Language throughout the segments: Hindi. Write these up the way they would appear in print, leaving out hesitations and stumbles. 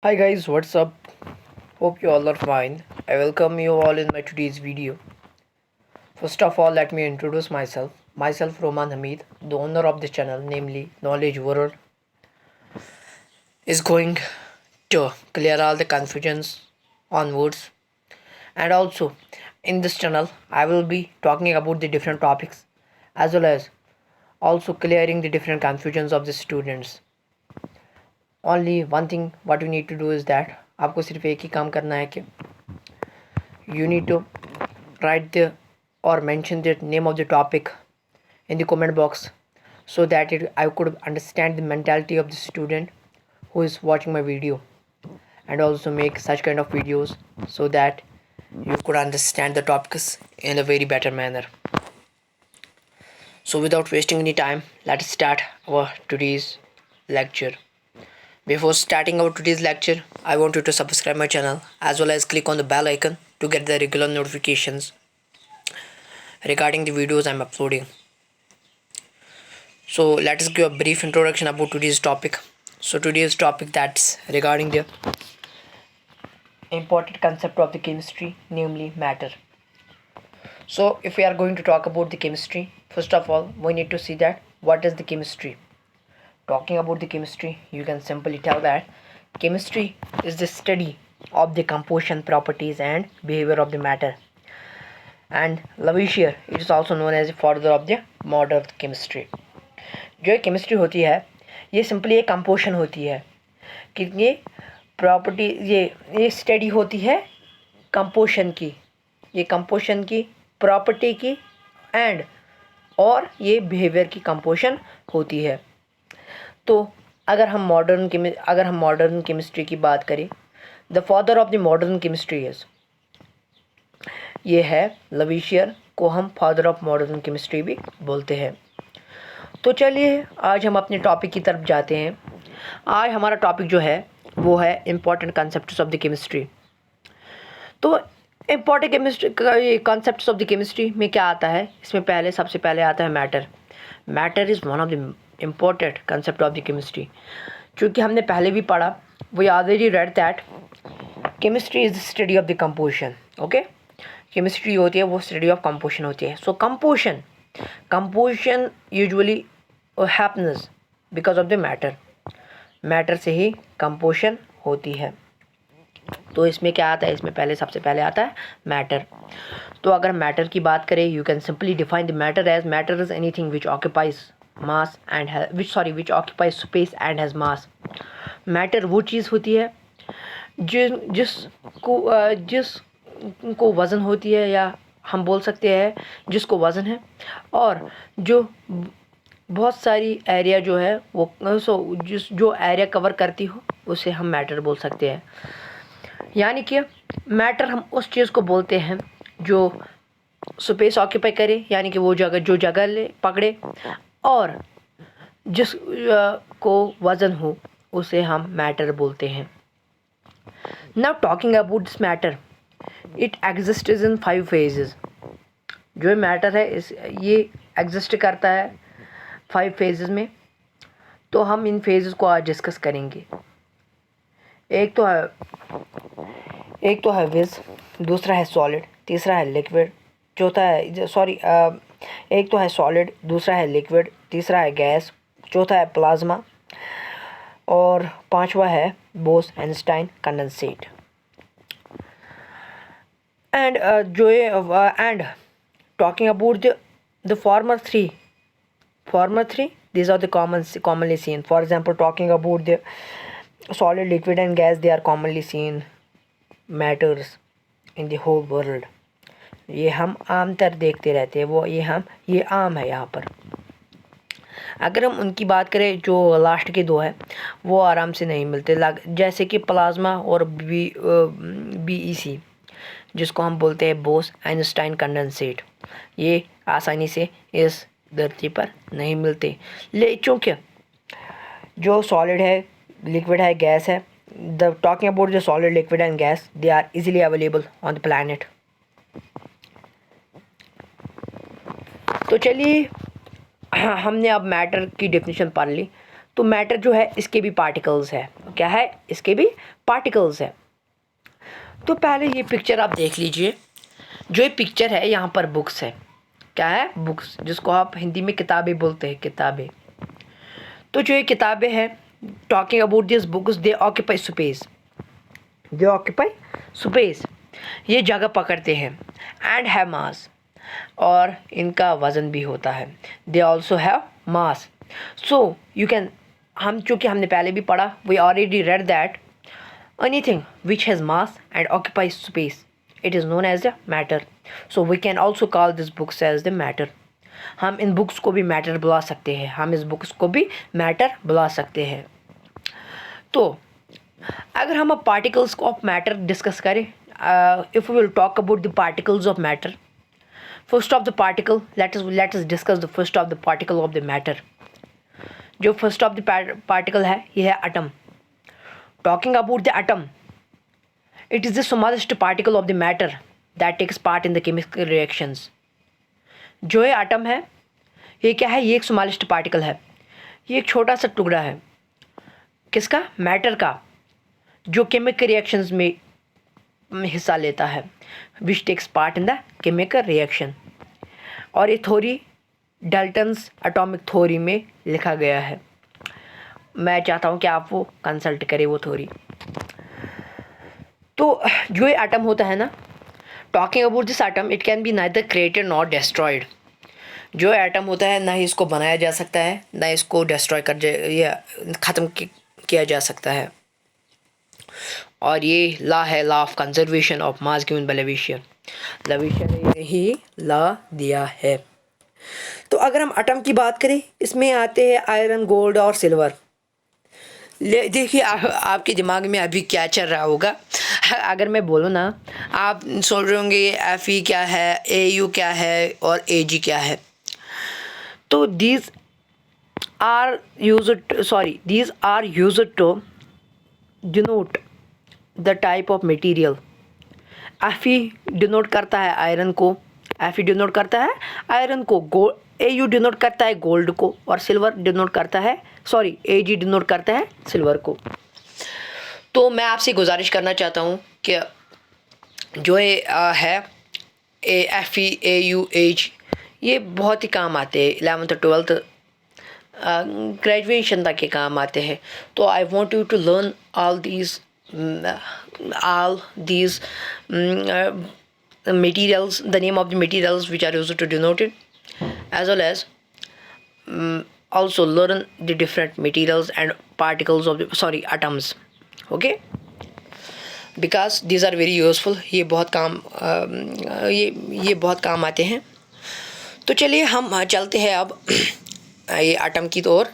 Hi guys, what's up? Hope you all are fine. I welcome you all in my today's video. First of all, let me introduce myself. Myself Roman Hamid, the owner of the channel, namely Knowledge World, is going to clear all the confusions on words. And also, in this channel, I will be talking about the different topics as well as also clearing the different confusions of the students. Only one thing what you need to do is that आपको सिर्फ एक ही काम करना है कि you need to write the or mention the name of the topic in the comment box so that I could understand the mentality of the student who is watching my video, and also make such kind of videos so that you could understand the topics in a very better manner. So without wasting any time, let's start our today's lecture. Before starting our today's lecture, I want you to subscribe my channel as well as click on the bell icon to get the regular notifications regarding the videos I'm uploading. So let us give a brief introduction about today's topic. So today's topic that's regarding the important concept of the chemistry, namely matter. So if we are going to talk about the chemistry, first of all we need to see that what is the chemistry. Talking about the chemistry, you can simply tell that chemistry is the study of the composition properties and behavior of the matter, and Lavoisier it is also known as the father of the modern chemistry. जो केमिस्ट्री होती है ये सिंपली एक कंपोजिशन होती है कि ये प्रॉपर्टी ये स्टडी होती है कंपोजिशन की, ये कंपोजिशन की प्रॉपर्टी की एंड और ये बिहेवियर की कंपोजिशन होती है. तो अगर हम मॉडर्न केमिस्ट्री की बात करें, the father of the modern chemistry is, ये है लवीशियर को हम फादर ऑफ मॉडर्न केमिस्ट्री भी बोलते हैं. तो चलिए आज हम अपने टॉपिक की तरफ जाते हैं. आज हमारा टॉपिक जो है वो है important concepts of the chemistry. तो important chemistry concepts of the chemistry में क्या आता है, इसमें सबसे पहले आता है matter. Matter is one of the important concept of the chemistry. चूँकि हमने पहले भी पढ़ा, we already read that chemistry is the study of the composition. Okay, chemistry होती है वो स्टडी ऑफ कंपोजिशन होती है. So composition usually happens because of the matter से ही कंपोजिशन होती है. तो इसमें क्या आता है, इसमें सबसे पहले आता है मैटर. तो अगर मैटर की बात करें, you can simply define the matter as matter is anything which occupies mass and which occupies space and has mass. Matter वो चीज़ होती है जिसको वज़न होती है, या हम बोल सकते हैं जिसको वज़न है, और जो बहुत सारी एरिया जो है वो जो एरिया कवर करती हो उसे हम मैटर बोल सकते हैं. यानी कि मैटर हम उस चीज़ को बोलते हैं जो स्पेस ऑक्यूपाई करे, यानी कि वो जगह ले पकड़े, और जिस को वज़न हो उसे हम मैटर बोलते हैं. Now talking about this matter, it exist in 5 phases. जो मैटर है ये एग्जिस्ट करता है 5 फेजेस में. तो हम इन फेजेस को आज डिस्कस करेंगे. एक तो है विज, दूसरा है सॉलिड, तीसरा है लिक्विड, एक तो है सॉलिड, दूसरा है लिक्विड, तीसरा है गैस, चौथा है प्लाज्मा, और पांचवा है Bose Einstein condensate. And talking about the former three, these are the commonly seen. For example, talking about the solid, liquid and gas, they are commonly seen matters in the whole world. ये हम आमतर देखते रहते हैं, ये आम है यहाँ पर. अगर हम उनकी बात करें, जो लास्ट के दो है वो आराम से नहीं मिलते, जैसे कि प्लाज्मा और BEC, जिसको हम बोलते हैं बोस-आइंस्टाइन कंडेंसेट. ये आसानी से इस धरती पर नहीं मिलते. चूँकि जो सॉलिड है, लिक्विड है, गैस है, talking about the solid, liquid and gas, they are easily available on the planet. तो चलिए हमने अब मैटर की डेफिनेशन पढ़ ली. तो मैटर जो है इसके भी पार्टिकल्स है. क्या है, इसके भी पार्टिकल्स है। तो पहले ये पिक्चर आप देख लीजिए। जो ये पिक्चर है यहाँ पर बुक्स है, क्या है, बुक्स, जिसको आप हिंदी में किताबें बोलते हैं, किताबें। तो जो ये किताबें हैं, talking about this books, they occupy space, they occupy space, ये जगह पकड़ते हैं, एंड हैव मास, और इनका वज़न भी होता है, they also have mass. So you can, हम चूँकि हमने पहले भी पढ़ा, we already read that anything which has mass and occupies space, it is known as the matter. So we can also call this books as the matter. हम इन बुक्स को भी मैटर बुला सकते हैं, हम इस बुक्स को भी मैटर बुला सकते हैं। तो अगर हम अब पार्टिकल्स ऑफ मैटर डिस्कस करें, if we will talk about the particles of matter, first of the particle, let us discuss the first of the particle of the matter. जो फर्स्ट ऑफ द पार्टिकल है, ये है atom. Talking about the atom, it is the smallest particle of the matter that takes part in the chemical reactions. जो ये एटम है, ये क्या है, ये एक स्मॉलेस्ट पार्टिकल है, ये एक छोटा सा टुकड़ा है, किसका, मैटर का, जो केमिकल रिएक्शंस में हिस्सा लेता है, which takes part in the chemical reaction. और ये थ्योरी डाल्टन्स एटॉमिक थ्योरी में लिखा गया है। मैं चाहता हूँ कि आप वो कंसल्ट करें वो थ्योरी। तो जो ये एटम होता है ना, talking about this atom, it can be neither created not destroyed. जो एटम होता है, ना ही इसको बनाया जा सकता है, ना इसको डिस्ट्रॉय कर या ख़त्म किया जा सकता है। और ये लॉ है, law of conservation of mass given by Lavoisier. Lavoisier ने यही लॉ दिया है। तो अगर हम एटम की बात करें, इसमें आते हैं आयरन, गोल्ड और सिल्वर। देखिए आपके दिमाग में अभी क्या चल रहा होगा। अगर मैं बोलूँ ना, आप सोच रहे होंगे Fe क्या है, Au क्या है और Ag क्या है। तो these are used to denote the type of material. Fe denote करता है आयरन को, Fe डिनोट करता है आयरन को, Au डिनोट करता है गोल्ड को, और सिल्वर डिनोट करता है, Ag डिनोट करता है सिल्वर को। तो मैं आपसे गुजारिश करना चाहता हूँ कि जो ये है Fe, Au, Ag, ये बहुत ही काम आते हैं, 11th 12th ग्रेजुएशन तक के काम आते हैं। तो I want you to learn all these materials, the name of the materials which are used to denote it, as well as also learn the different materials and particles of the atoms, okay, because these are very useful. ये बहुत काम ये बहुत काम आते हैं। तो चलिए हम चलते हैं अब ये एटम की ओर।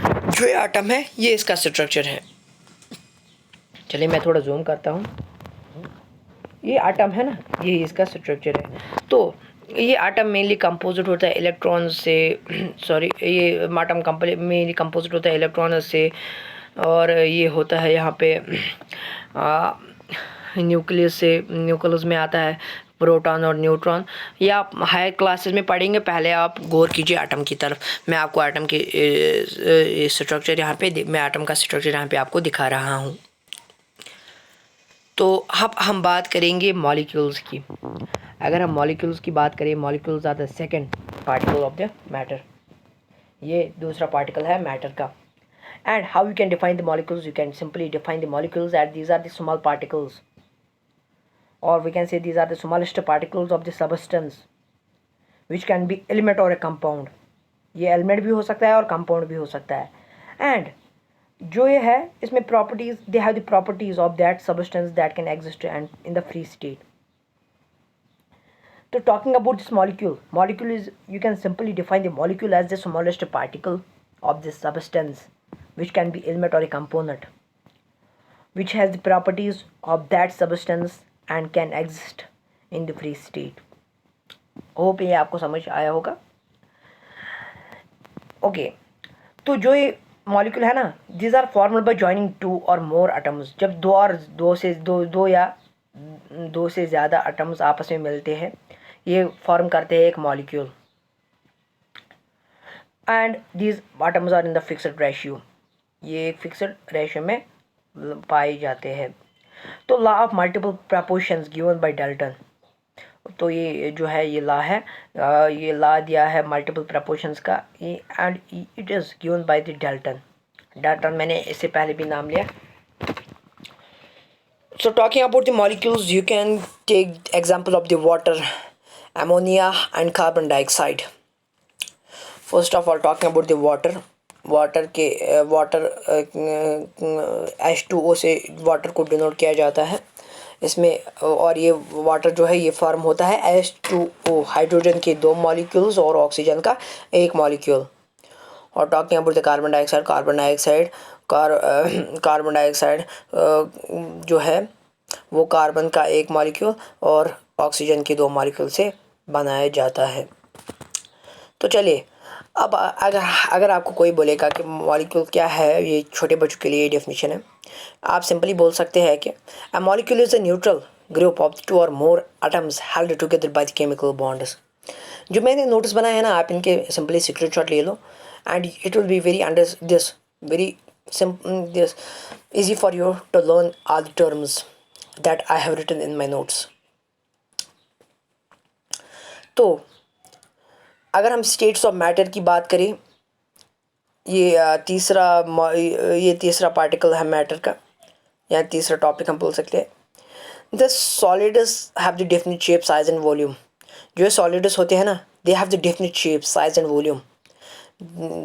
जो एटम है, ये इसका स्ट्रक्चर है। चलिए मैं थोड़ा जूम करता हूँ। ये एटम है ना, ये इसका स्ट्रक्चर है। तो ये एटम मेनली कंपोजिट होता है इलेक्ट्रॉन से, ये एटम मेनली कंपोजिट होता है इलेक्ट्रॉन से, और ये होता है यहाँ पे न्यूक्लियस से, न्यूक्लियस में आता है प्रोटॉन और न्यूट्रॉन। ये आप हायर क्लासेस में पढ़ेंगे, पहले आप गौर कीजिए एटम की तरफ। मैं आपको एटम के स्ट्रक्चर यहाँ पे, मैं एटम का स्ट्रक्चर यहाँ पे आपको दिखा रहा हूँ। तो अब हम बात करेंगे मॉलिक्यूल्स की। अगर हम मॉलिक्यूल्स की बात करें, molecules are the second particle of the matter. ये दूसरा पार्टिकल है मैटर का। And how you can define the molecules, you can simply define the molecules at these are the small particles, or we can say these are the smallest particles of the substance which can be element or a compound. ये एलिमेंट भी हो सकता है और कंपाउंड भी हो सकता है। एंड जो ये है, इसमें properties, they have the properties of that substance that can exist and in the free state. तो talking about this molecule is, you can simply define the molecule as the smallest particle of this substance which can be element or a component which has the properties of that substance and can exist in the free state. Hope ये आपको समझ आया होगा। ओके, तो जो ये मॉलिक्यूल है ना, these are formed by joining two or more atoms। जब दो से ज़्यादा एटम्स आपस में मिलते हैं, ये फॉर्म करते हैं एक molecule. And these atoms are in the fixed ratio। ये एक फिक्स्ड रेशियो में पाए जाते हैं। तो law of multiple proportions given by Dalton, तो ये जो है ये लॉ है, ये लॉ दिया है मल्टीपल प्रपोर्शंस का, and it is given by the Dalton. Dalton मैंने इससे पहले भी नाम लिया। So talking about the molecules, you can take example of the water, ammonia and carbon dioxide. First of all, talking about the water, water के वाटर H2O से वाटर को डिनोट किया जाता है इसमें, और ये वाटर जो है ये फॉर्म होता है H2O, हाइड्रोजन के 2 मॉलिक्यूल्स और ऑक्सीजन का 1 मॉलिक्यूल। और talking about the carbon dioxide, carbon dioxide जो है वो कार्बन का 1 मॉलिक्यूल और ऑक्सीजन के 2 मॉलिक्यूल से बनाया जाता है। तो चलिए, अब अगर आपको कोई बोलेगा कि मॉलिक्यूल क्या है, ये छोटे बच्चों के लिए डेफिनेशन है, आप सिंपली बोल सकते हैं कि a molecule is a neutral group of 2 और मोर atoms held together by the chemical bonds. जो मैंने नोट्स बनाया है ना, आप इनके सिंपली स्क्रीनशॉट ले लो, and it will be very very simple, this easy for you to learn all the terms that I have written in my notes. तो अगर हम स्टेट्स ऑफ मैटर की बात करें, ये तीसरा पार्टिकल है मैटर का, या तीसरा टॉपिक हम बोल सकते हैं। The solids have the definite shape, size and volume. जो सॉलिड्स होते हैं ना, they have the definite shape, size and volume.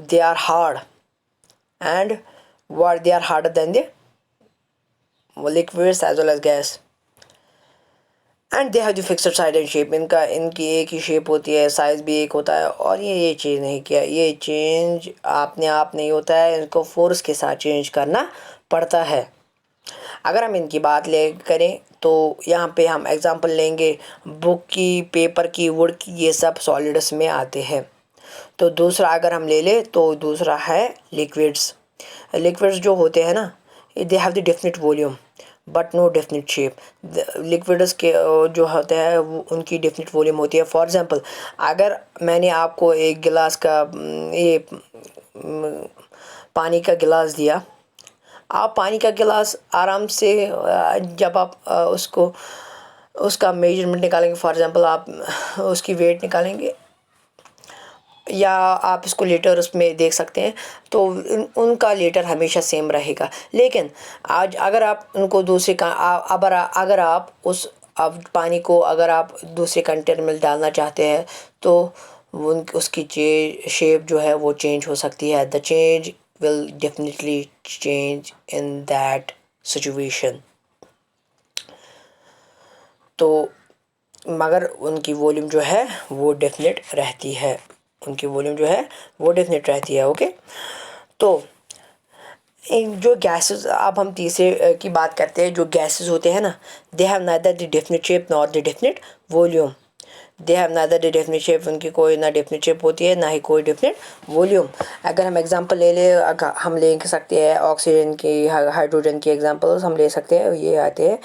They are hard, and what they are harder than the liquids as well as gas, and they have the fixed size and shape। इनकी एक ही शेप होती है, साइज भी एक होता है, और ये चेंज नहीं किया, ये चेंज अपने आप नहीं होता है, इनको फोर्स के साथ चेंज करना पड़ता है। अगर हम इनकी बात करें तो यहाँ पे हम एग्जांपल लेंगे बुक की, पेपर की, वुड की, ये सब सॉलिड्स में आते हैं। तो दूसरा अगर हम ले ले तो दूसरा है लिक्विड्स। लिक्विड्स जो होते हैं ना, they have the definite volume but no definite shape. Liquids के जो होते हैं वो उनकी डेफिनेट वॉल्यूम होती है। फॉर एग्जांपल, अगर मैंने आपको एक गिलास का ये पानी का गिलास दिया, आप पानी का गिलास आराम से जब आप उसका मेजरमेंट निकालेंगे, फॉर एग्जांपल आप उसकी वेट निकालेंगे, या आप इसको लीटर उसमें देख सकते हैं, तो उनका लीटर हमेशा सेम रहेगा। लेकिन आज अगर आप उनको दूसरे का अगर आप अब पानी को अगर आप दूसरे कंटेनर में डालना चाहते हैं, तो उसकी शेप जो है वो चेंज हो सकती है। The change will definitely change in that situation. तो मगर उनकी वॉल्यूम जो है वो डेफिनेट रहती है, उनकी वॉल्यूम जो है वो डेफिनेट रहती है। ओके, तो जो गैसेस, अब हम तीसरे की बात करते हैं। जो गैसेस होते हैं ना, they have neither the definite shape not the definite volume. They have neither the definite shape, उनकी कोई ना डेफिनेट शेप होती है, ना ही कोई डेफिनेट वॉल्यूम। अगर हम एग्जांपल ले हम ले सकते हैं ऑक्सीजन की, हाइड्रोजन की एग्जांपल्स हम ले सकते हैं। ये आते हैं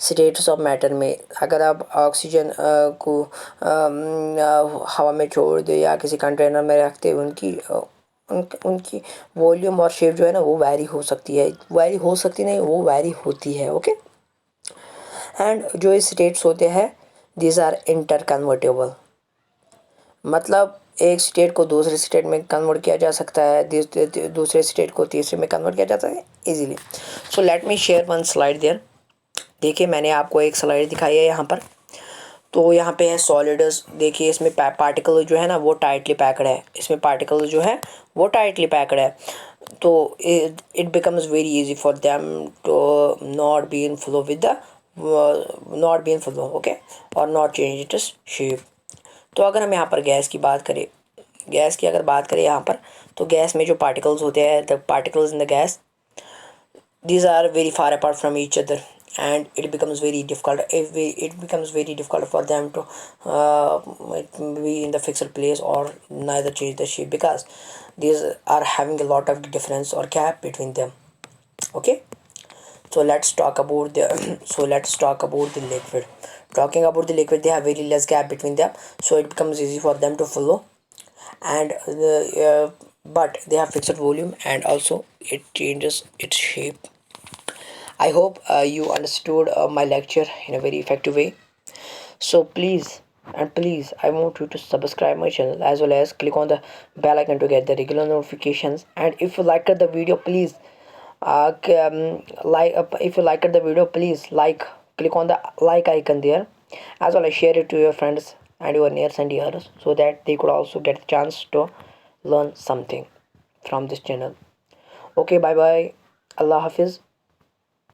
स्टेट्स ऑफ मैटर में। अगर आप ऑक्सीजन को हवा में छोड़ दे या किसी कंटेनर में रखते, उनकी वॉल्यूम और शेप जो है ना वो वैरी हो सकती है, नहीं, वो वैरी होती है। ओके, एंड जो स्टेट्स होते हैं, दीज आर इंटर कन्वर्टेबल। मतलब एक स्टेट को दूसरे स्टेट में कन्वर्ट किया जा सकता है, दूसरे स्टेट को तीसरे में कन्वर्ट किया जाता है easily. So let me share one slide there. देखिए, मैंने आपको एक स्लाइड दिखाई है यहाँ पर। तो यहाँ पे है सॉलिड्स। देखिए, इसमें पार्टिकल जो है ना वो टाइटली पैक्ड है, इसमें पार्टिकल जो है वो टाइटली पैक्ड है। तो it becomes very easy for them to not be in flow with the okay, और नॉट चेंज इट्स शेप। तो अगर हम यहाँ पर गैस की अगर बात करें यहाँ पर, तो गैस में जो पार्टिकल्स होते हैं, the particles in the gas, these are very far apart from each other, and it becomes very difficult for them to be in the fixed place or neither change the shape, because these are having a lot of difference or gap between them. Okay, so let's talk about the liquid. Talking about the liquid, they have very less gap between them, so it becomes easy for them to flow, and but they have fixed volume, and also it changes its shape. I hope you understood my lecture in a very effective way. So please and please, I want you to subscribe my channel as well as click on the bell icon to get the regular notifications. And if you liked the video, please if you liked the video, please click on the like icon there, as well as share it to your friends and your nears and dears, so that they could also get a chance to learn something from this channel. Okay, bye bye. Allah Hafiz.